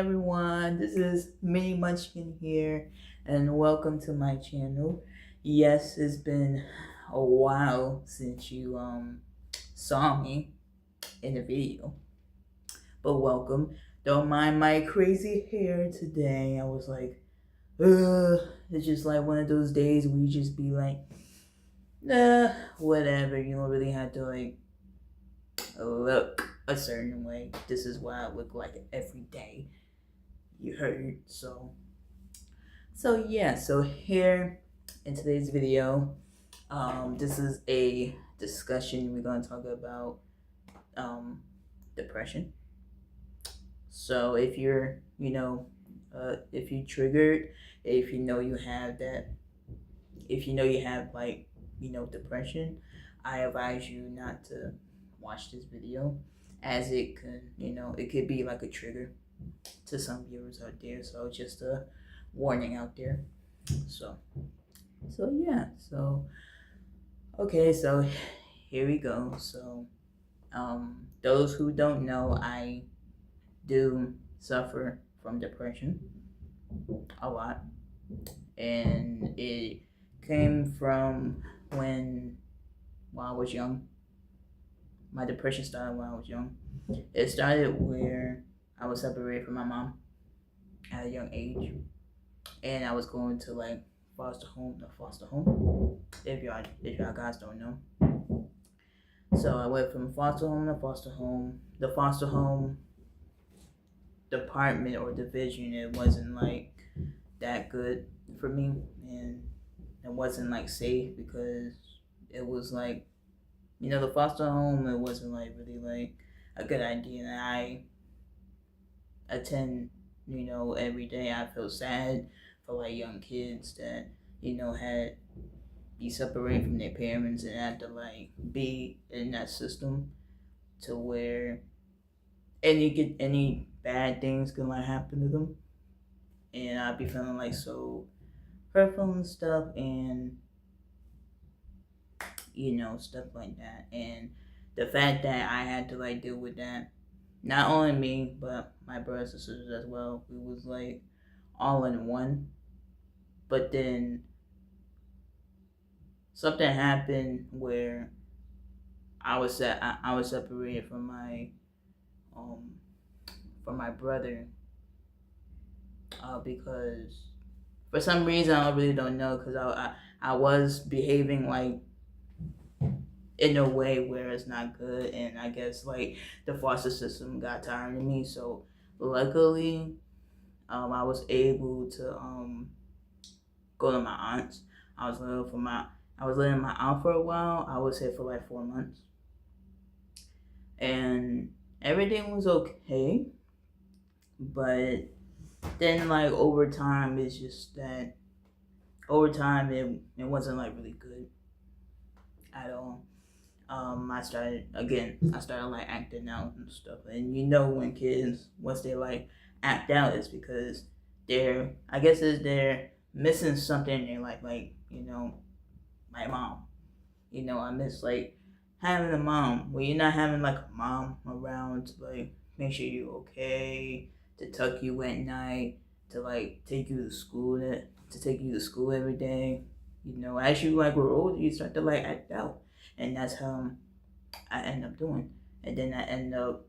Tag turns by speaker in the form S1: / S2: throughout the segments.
S1: everyone, this is Mini Munchkin here, and welcome to my channel. Yes, it's been a while since you saw me in the video, but welcome. Don't mind my crazy hair today. I was like, it's just like one of those days where you just be like, whatever. You don't really have to like look a certain way. This is what I look like every day. You heard. So yeah, so here in today's video, this is a discussion. We're going to talk about depression. So if you're, if you triggered, if you know you have that, if you know you have like, depression, I advise you not to watch this video, as it could, it could be like a trigger to some viewers out there. So just a warning out there. So yeah. So okay. So here we go. So those who don't know, I do suffer from depression a lot, and it came from when I was young. My depression started when I was young. It started where I was separated from my mom at a young age, and I was going to like foster home. If y'all guys don't know, so I went from foster home to foster home. The foster home department or division, it wasn't like that good for me, and it wasn't like safe because it was like, the foster home, it wasn't like really like a good idea. And I attend, every day. I feel sad for like young kids that, had be separated from their parents and had to like be in that system to where any bad things can like happen to them. And I'd be feeling like so hurtful and stuff, and stuff like that. And the fact that I had to like deal with that, not only me but my brothers and sisters as well, we was like all in one. But then something happened where I was separated um from my brother, because for some reason I really don't know, because I was behaving like in a way where it's not good, and I guess like the foster system got tired of me. So luckily, I was able to go to my aunt's. I was living for my I was living in my aunt for a while. I was here for like 4 months, and everything was okay. But then like over time, it's just that over time it wasn't like really good at all. I started like acting out and stuff. And when kids, once they like act out, it's because I guess they're missing something in their life. Like, my mom. I miss like having a mom. When you're not having like a mom around to like make sure you're okay, to tuck you at night, to like take you to school, to take you to school every day. As you like grow older, you start to like act out, and that's how I end up doing. And then I end up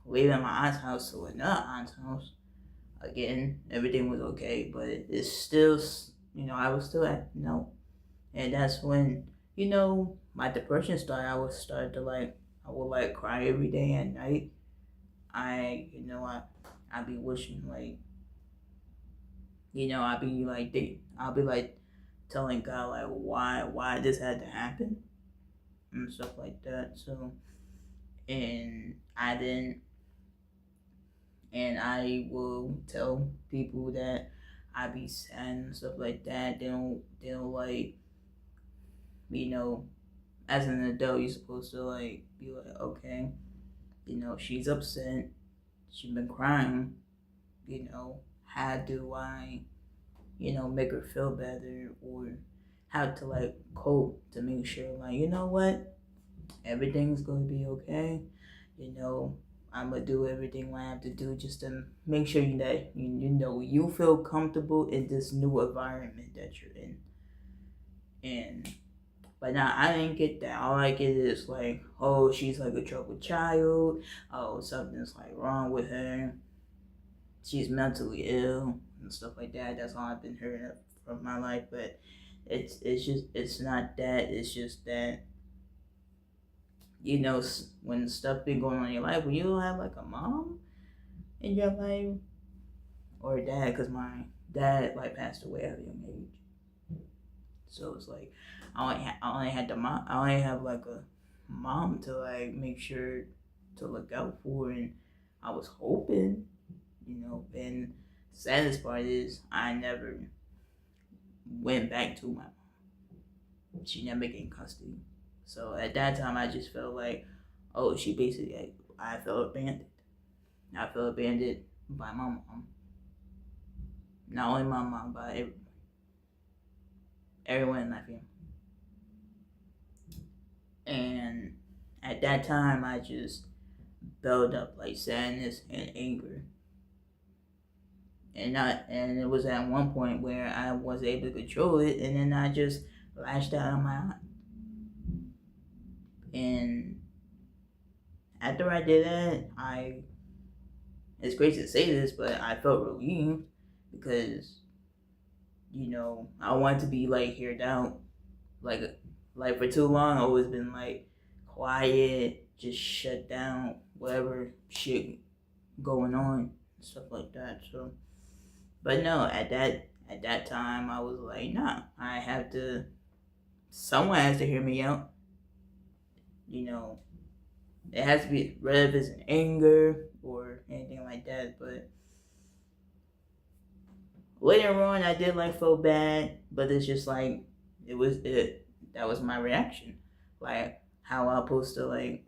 S1: leaving my aunt's house to another aunt's house. Again, everything was okay, but it's still, I was still acting out. And that's when, my depression started. I would like cry every day at night. I'd be wishing like, I'll be like telling God like why this had to happen and stuff like that. So, and I didn't, and I will tell people that I be sad and stuff like that. They don't like, you know, as an adult, you're supposed to like be like, okay, she's upset, she's been crying, how do I, make her feel better, or how to like cope to make sure like, what, everything's gonna be okay. You know, I'm gonna do everything I have to do just to make sure that you feel comfortable in this new environment that you're in. And but now I didn't get that. All I get is like, oh, she's like a troubled child. Oh, something's like wrong with her. She's mentally ill and stuff like that. That's all I've been hearing from my life. But it's not that. It's just that when stuff been going on in your life, when you don't have like a mom in your life or a dad, because my dad like passed away at a young age, so it's like I only had the mom. I only have like a mom to like make sure to look out for, and I was hoping, And the saddest part is I never went back to my mom. She never gained custody. So at that time, I just felt like, oh, she basically, like, I felt abandoned. I felt abandoned by my mom. Not only my mom, but everyone in my family. And at that time, I just built up like sadness and anger. And it was at one point where I was able to control it, and then I just lashed out on my aunt. And after I did that, it's crazy to say this, but I felt relieved because, I wanted to be like heard out. Like for too long, I've always been like quiet, just shut down, whatever shit going on, stuff like that. So, but no, at that time, I was like, nah, someone has to hear me out. It has to be, whether if it's in anger or anything like that. But later on, I did like feel bad, but it's just like that was my reaction. Like, how I'm supposed to, like,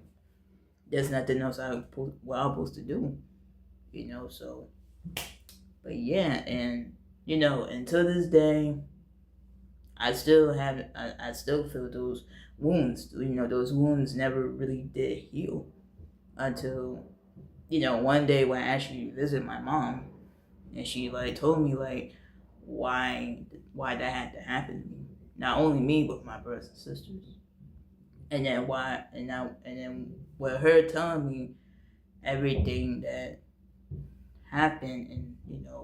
S1: there's nothing else what I'm supposed to do, So, but yeah, and until this day, I still feel those wounds. Those wounds never really did heal until one day when I actually visited my mom, and she like told me like why that had to happen to me. Not only me, but my brothers and sisters. And then with her telling me everything that happened, and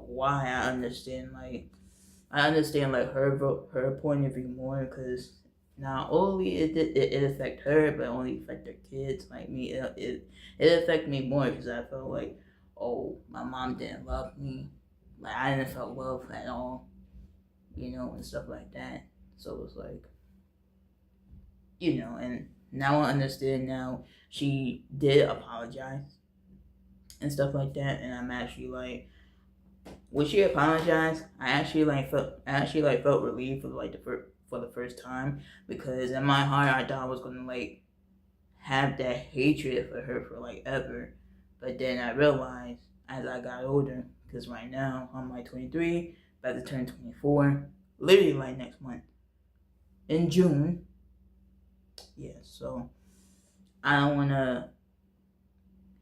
S1: why I understand like her point of view more, because not only it affect her, but it only affect her kids like me. It affected me more because I felt like, oh, my mom didn't love me, like I didn't feel love at all, and stuff like that. So it was like, and now I understand. Now she did apologize and stuff like that, and I'm actually like, when she apologized, I actually felt relieved for the first time, because in my heart I thought I was gonna like have that hatred for her for like ever, but then I realized as I got older, because right now I'm like 23, about to turn 24, literally like next month in June. Yeah, so I don't wanna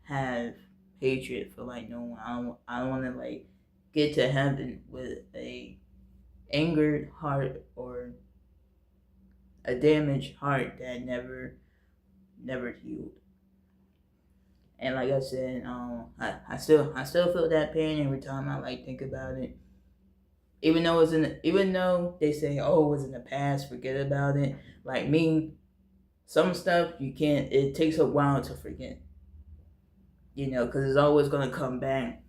S1: have hatred for like no one. I don't wanna like get to heaven with a angered heart or a damaged heart that never healed. And like I said, I still feel that pain every time I like think about it. Even though they say, oh, it was in the past, forget about it. Like me, some stuff you can't. It takes a while to forget. Because it's always gonna come back.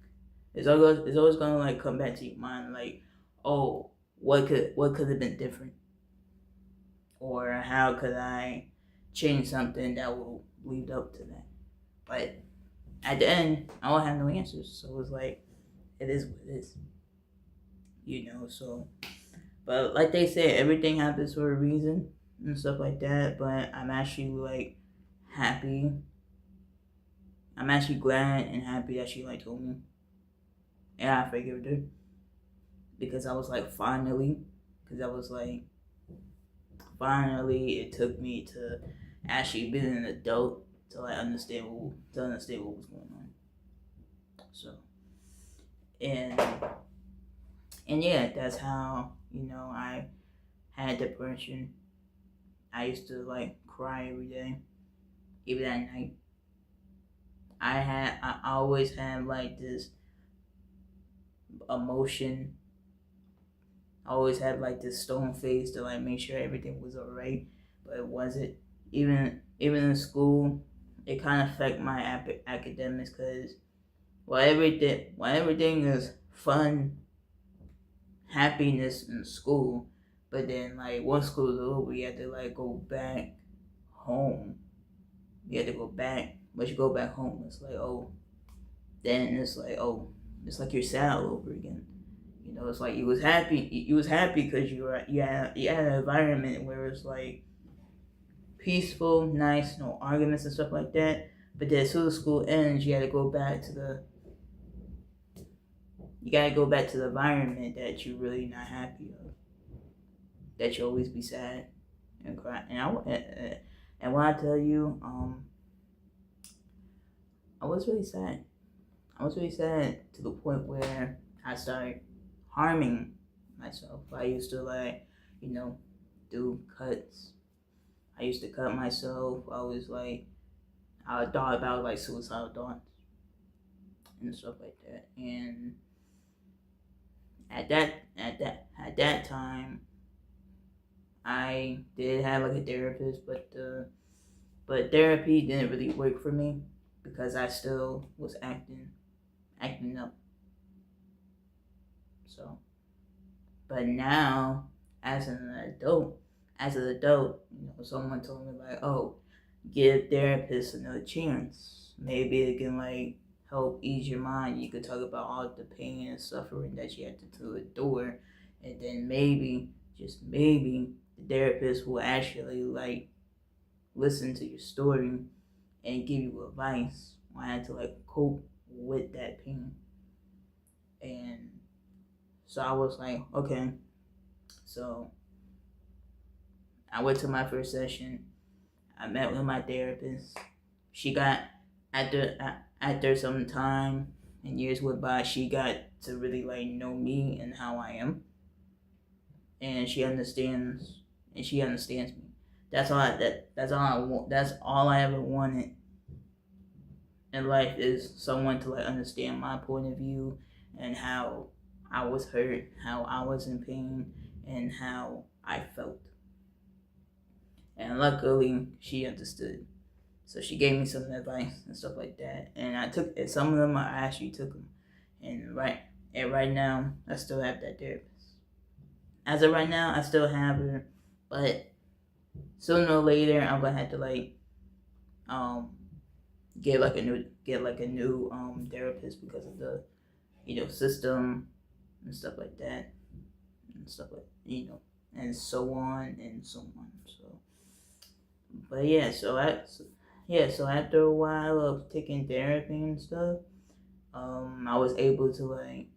S1: It's always gonna like come back to your mind, like, oh, what could have been different, or how could I change something that will lead up to that. But at the end, I don't have no answers, so it's like, it is what it is, So, but like they say, everything happens for a reason and stuff like that. But I'm actually like happy. I'm actually glad and happy that she like told me, and I forgave her, because I was like, finally, it took me to actually being an adult to like understand what was going on. So and and yeah, that's how I had depression. I used to like cry every day, even at night. I always had like this emotion. I always had like this stone face to like make sure everything was alright, but it wasn't. Even in school, it kind of affect my academics because while everything is fun, happiness in school, but then like once school is over, you have to like go back home. You have to go back. Once you go back home, it's like it's like you're sad all over again. It's like you was happy. You was happy because you had an environment where it's like peaceful, nice, no arguments and stuff like that. But then as soon as school ends, you gotta go back to the environment that you're really not happy of. That you always be sad and cry. And when I tell you, I was really sad. I was really sad to the point where I started harming myself. I used to do cuts. I used to cut myself. I thought about like suicidal thoughts and stuff like that. And at that time, I did have like a therapist, but therapy didn't really work for me because I still was acting up. So, but now as an adult, someone told me like, oh, give therapists another chance. Maybe it can like help ease your mind. You could talk about all the pain and suffering that you had to endure, and then maybe, just maybe, the therapist will actually like listen to your story and give you advice on how to like cope with that pain. And so I was like, okay. So I went to my first session. I met with my therapist. She got after some time and years went by, she got to really like know me and how I am, and she understands me. That's all I want. That's all I ever wanted in life is someone to like understand my point of view and how I was hurt, how I was in pain, and how I felt. And luckily, she understood. So she gave me some advice and stuff like that, and I took it. Some of them I actually took them, and right now I still have that therapist. As of right now, I still have her, but sooner or later I'm gonna have to like um get like a new therapist because of the system and stuff like that and stuff like and so on and so on. So, but so after a while of taking therapy and stuff, I was able to like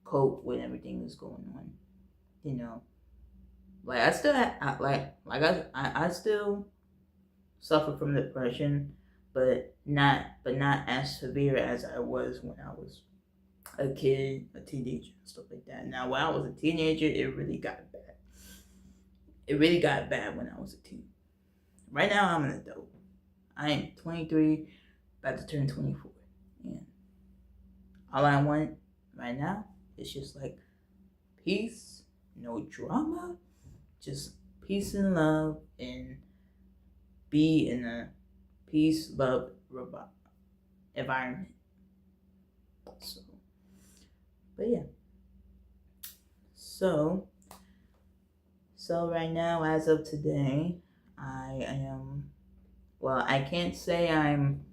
S1: cope with everything that's going on. Like I still I still suffer from depression, but not as severe as I was when I was a kid, a teenager, and stuff like that. Now, when I was a teenager, it really got bad. It really got bad when I was a teen. Right now, I'm an adult. I am 23, about to turn 24. And all I want right now is just like peace, no drama, just peace and love, and be in a peace, love, environment. So, but yeah. So right now, as of today, I am. Well, I can't say I'm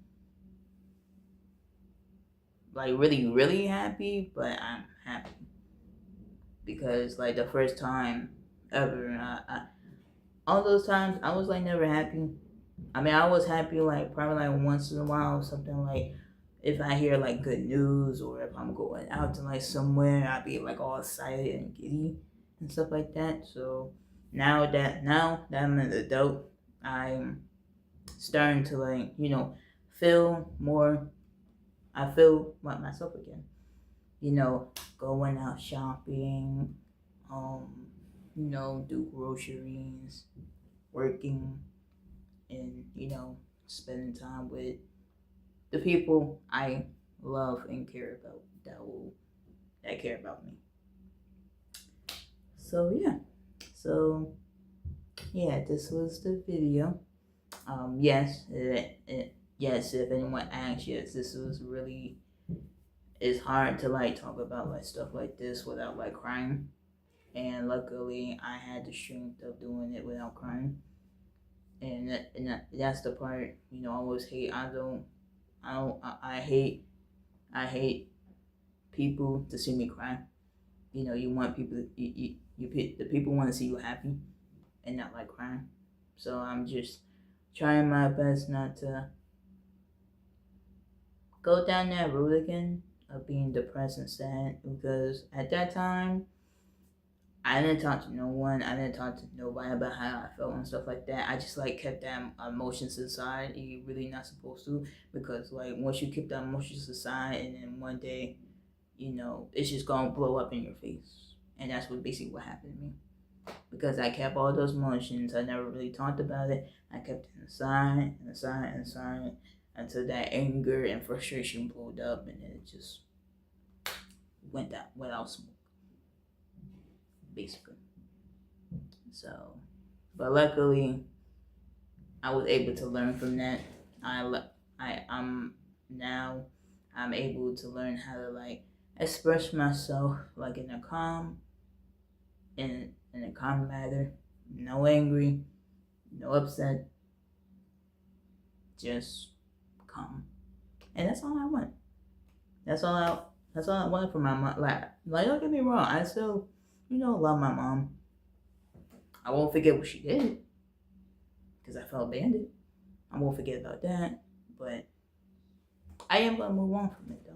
S1: like really, really happy, but I'm happy because like the first time ever, all those times I was like never happy. I mean, I was happy like probably like once in a while, something like if I hear like good news or if I'm going out to like somewhere, I'd be like all excited and giddy and stuff like that. So now that I'm an adult, I'm starting to like, feel more. I feel like myself again. Going out shopping, do groceries, working, and spending time with the people I love and care about that care about me. So yeah. So yeah, this was the video. Yes, yes. If anyone asks, yes, this was really. It's hard to like talk about like stuff like this without like crying, and luckily I had the strength of doing it without crying. That's the part I always hate. I hate people to see me cry. You want people the people want to see you happy and not like crying. So I'm just trying my best not to go down that road again of being depressed and sad, because at that time I didn't talk to no one. I didn't talk to nobody about how I felt and stuff like that. I just like kept that emotions aside. You're really not supposed to, because like once you keep the emotions aside, and then one day, it's just gonna blow up in your face. And that's basically what happened to me. Because I kept all those emotions, I never really talked about it. I kept it inside and inside and inside until that anger and frustration blew up, and then it just went out smoke, basically. So, but luckily, I was able to learn from that. I'm now I'm able to learn how to like express myself like in a calm manner, no angry, no upset, just calm. And that's all I want. That's all I wanted for my mom. Like don't get me wrong, I still, love my mom. I won't forget what she did because I felt abandoned. I won't forget about that. But I am gonna move on from it though.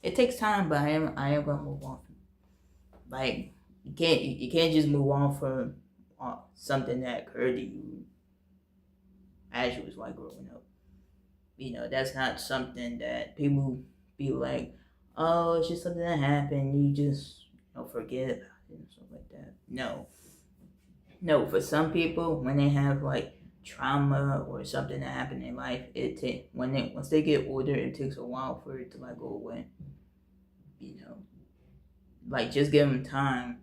S1: It takes time, but I am gonna move on from it. Like you can't just move on from something that occurred to you as you was like growing up. That's not something that people be like, oh, it's just something that happened. You just forget about it and stuff like that. No. For some people, when they have like trauma or something that happened in life, once they get older, it takes a while for it to like go away. Like just give them time,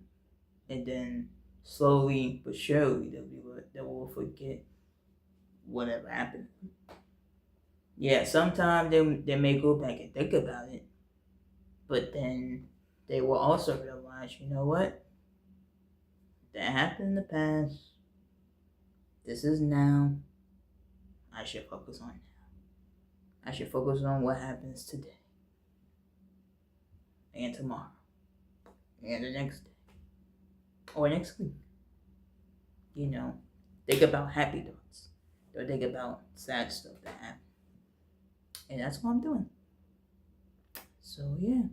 S1: and then slowly but surely they will forget whatever happened. Yeah, sometimes they may go back and think about it, but then they will also realize, you know what? That happened in the past. This is now. I should focus on now. I should focus on what happens today and tomorrow and the next day or next week. Think about happy thoughts. Don't think about sad stuff that happened. And that's what I'm doing. So yeah,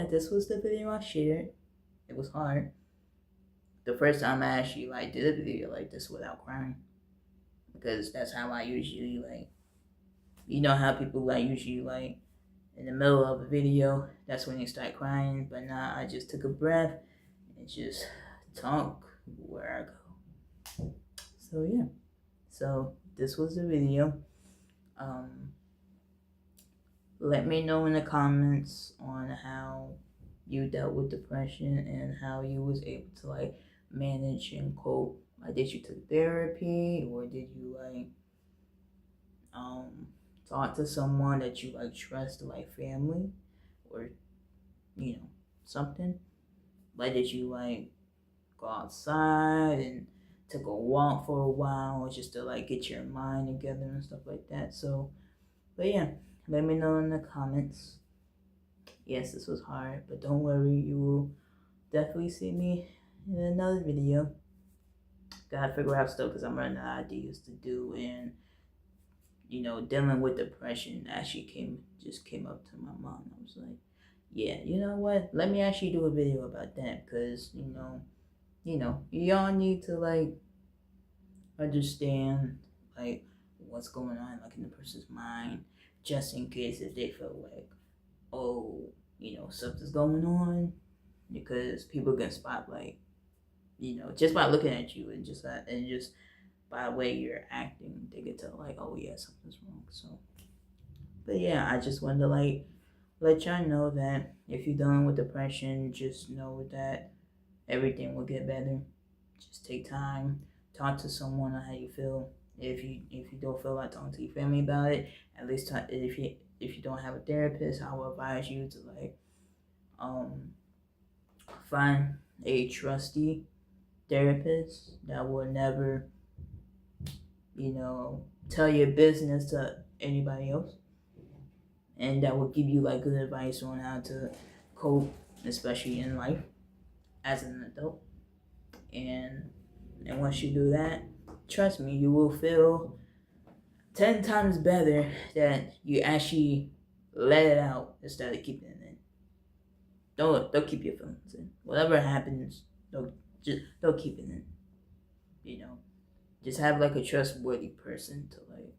S1: this was the video I shared. It was hard. The first time I actually like did a video like this without crying, because that's how I usually like. You know how people like usually like in the middle of a video, that's when they start crying. But now I just took a breath and just talk where I go. So yeah, so this was the video. Let me know in the comments on how you dealt with depression and how you was able to like manage and cope. Like, did you take therapy, or did you like talk to someone that you like trust, like family, or something? Like, did you like go outside and took a walk for a while, just to like get your mind together and stuff like that? So, but yeah, let me know in the comments. Yes, this was hard, but don't worry, you will definitely see me in another video. Gotta figure out stuff because I'm running out of ideas to do, and dealing with depression actually came up to my mind. I was like, yeah, you know what? Let me actually do a video about that, because y'all need to like understand like what's going on like in the person's mind, just in case if they feel like, oh, something's going on, because people can spot like, just by looking at you and just by the way you're acting, they can tell like, oh yeah, something's wrong. So, but yeah, I just wanted to like let y'all know that if you're dealing with depression, just know that everything will get better. Just take time, talk to someone on how you feel. If you don't feel like talking to your family about it, at least if you don't have a therapist, I would advise you to like find a trusty therapist that will never tell your business to anybody else, and that will give you like good advice on how to cope, especially in life as an adult. And once you do that, trust me, you will feel 10 times better that you actually let it out instead of keeping it in. Don't keep your feelings in. Whatever happens, don't keep it in. Just have like a trustworthy person to like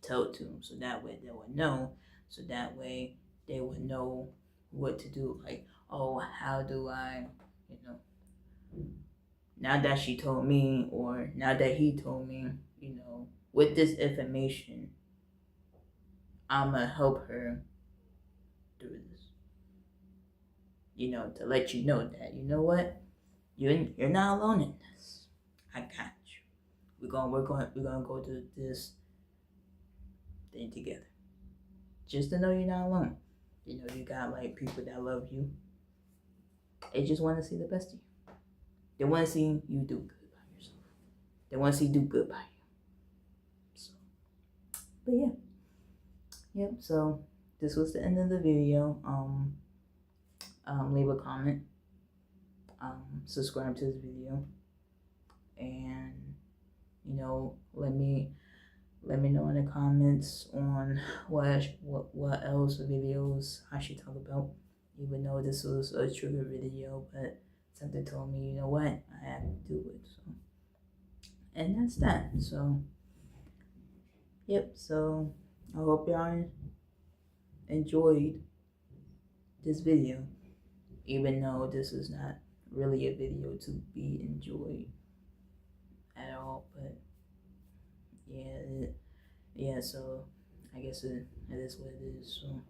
S1: tell it to them, so that way they would know. So that way they would know what to do. Like, oh, how do I, now that she told me, or now that he told me, with this information, I'ma help her through this. To let you know that, what, you're not alone in this. I got you. We're gonna go through this thing together. Just to know you're not alone. You got like people that love you. They just want to see the best of you. They want to see you do good by yourself. They want to see you do good by you. So, but yeah. Yep, so this was the end of the video. Leave a comment. Subscribe to this video. And, let me know in the comments on what else videos I should talk about. Even though this was a trigger video, but something told me, you know what, I have to do it. So, and that's that. So, yep. So I hope y'all enjoyed this video, even though this is not really a video to be enjoyed at all. But yeah. So I guess it is what it is. So,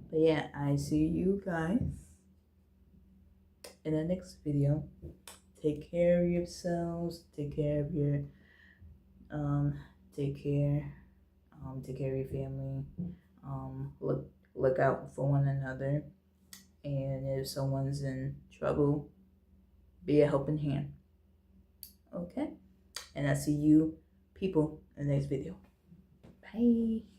S1: but yeah, I see you guys in the next video. Take care of yourselves. Take care of your take care of your family. Look out for one another. And if someone's in trouble, be a helping hand. Okay? And I see you people in the next video. Bye.